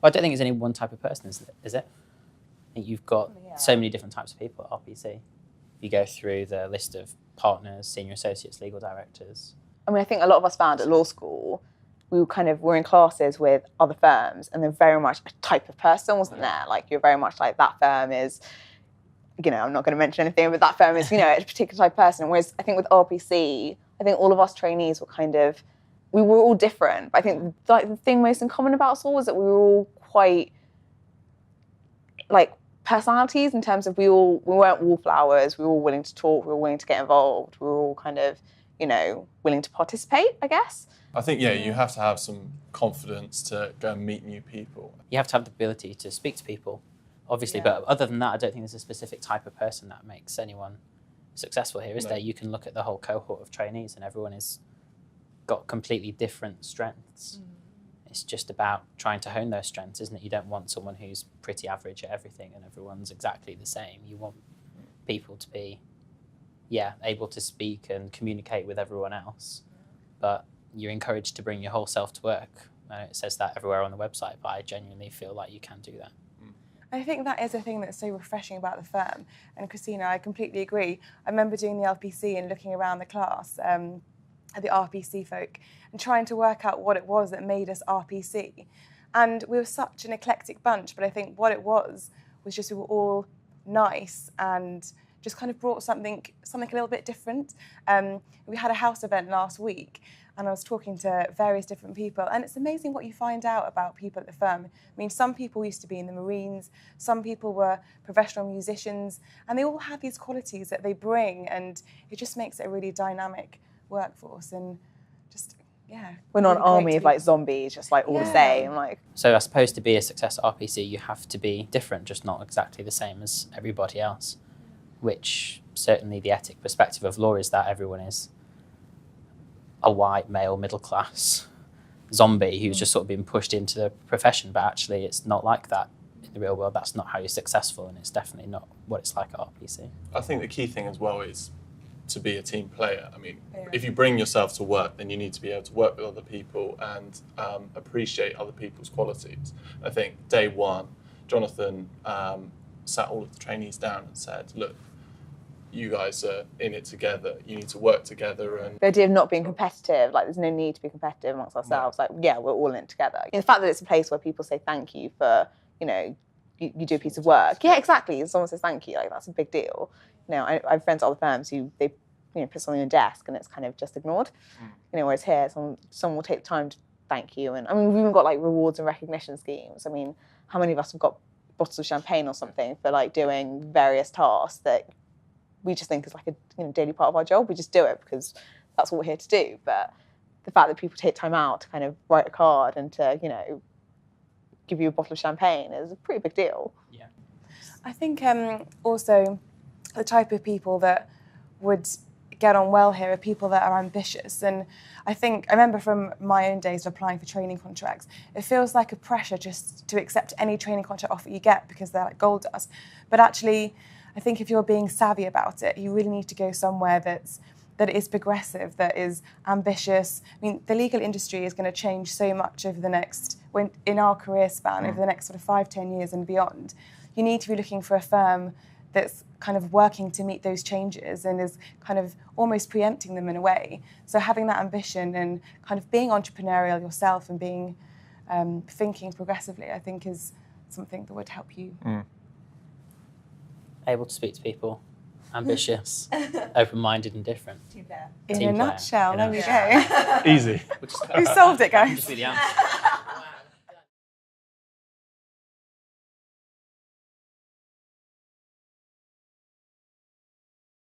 Well, I don't think it's any one type of person, is it? I think you've got so many different types of people at RPC. You go through the list of partners, senior associates, legal directors. I mean, I think a lot of us found at law school, we were in classes with other firms, and they're very much a type of person, wasn't there? Like, you're very much like, that firm is, you know, I'm not going to mention anything, but that firm is, you know, a particular type of person. Whereas I think with RPC, I think all of us trainees were we were all different. But I think like the thing most in common about us all was that we were all quite like personalities in terms of we weren't wallflowers. We were all willing to talk. We were willing to get involved. We were all kind of, you know, willing to participate, I guess. I think, you have to have some confidence to go and meet new people. You have to have the ability to speak to people, obviously. But other than that, I don't think there's a specific type of person that makes anyone successful here, is there? You can look at the whole cohort of trainees and everyone has got completely different strengths. It's just about trying to hone those strengths, isn't it? You don't want someone who's pretty average at everything and everyone's exactly the same. You want people to be, able to speak and communicate with everyone else. But you're encouraged to bring your whole self to work. I know it says that everywhere on the website, but I genuinely feel like you can do that. I think that is a thing that's so refreshing about the firm. And Christina, I completely agree. I remember doing the LPC and looking around the class at the RPC folk and trying to work out what it was that made us RPC. And we were such an eclectic bunch, but I think what it was just we were all nice and just kind of brought something a little bit different. We had a house event last week and I was talking to various different people, and it's amazing what you find out about people at the firm. I mean, some people used to be in the Marines, some people were professional musicians, and they all have these qualities that they bring, and it just makes it a really dynamic workforce. And just, we're not an army of like zombies, just like all the same. Like, so I suppose to be a success at RPC, you have to be different, just not exactly the same as everybody else, which certainly the ethic perspective of law is that everyone is a white male middle class zombie who's just sort of been pushed into the profession, but actually it's not like that in the real world. That's not how you're successful, and it's definitely not what it's like at RPC. I think the key thing as well is to be a team player. I mean, if you bring yourself to work, then you need to be able to work with other people and appreciate other people's qualities. I think day one, Jonathan sat all of the trainees down and said, look, you guys are in it together. You need to work together. And the idea of not being competitive, like there's no need to be competitive amongst ourselves. Like, we're all in it together. And the fact that it's a place where people say thank you for, you know, you do a piece of work. Yeah, exactly. Someone says thank you, like that's a big deal. You know, I have friends at other firms who they, you know, put something on the desk and it's kind of just ignored. You know, whereas here, someone will take the time to thank you. And I mean, we've even got like rewards and recognition schemes. I mean, how many of us have got bottles of champagne or something for like doing various tasks that we just think is like a daily part of our job. We just do it because that's what we're here to do. But the fact that people take time out to kind of write a card and to, you know, give you a bottle of champagne is a pretty big deal. Yeah. I think also the type of people that would get on well here are people that are ambitious. And I remember from my own days of applying for training contracts, it feels like a pressure just to accept any training contract offer you get because they're like gold dust. But actually, I think if you're being savvy about it, you really need to go somewhere that is progressive, that is ambitious. I mean, the legal industry is going to change so much over the next, in our career span, over the next sort of 5-10 years and beyond. You need to be looking for a firm that's kind of working to meet those changes and is kind of almost preempting them in a way. So having that ambition and kind of being entrepreneurial yourself and being thinking progressively, I think is something that would help you. Able to speak to people, ambitious, open-minded and different. In a nutshell, there we go. Easy. We solved it, guys. Just be the answer.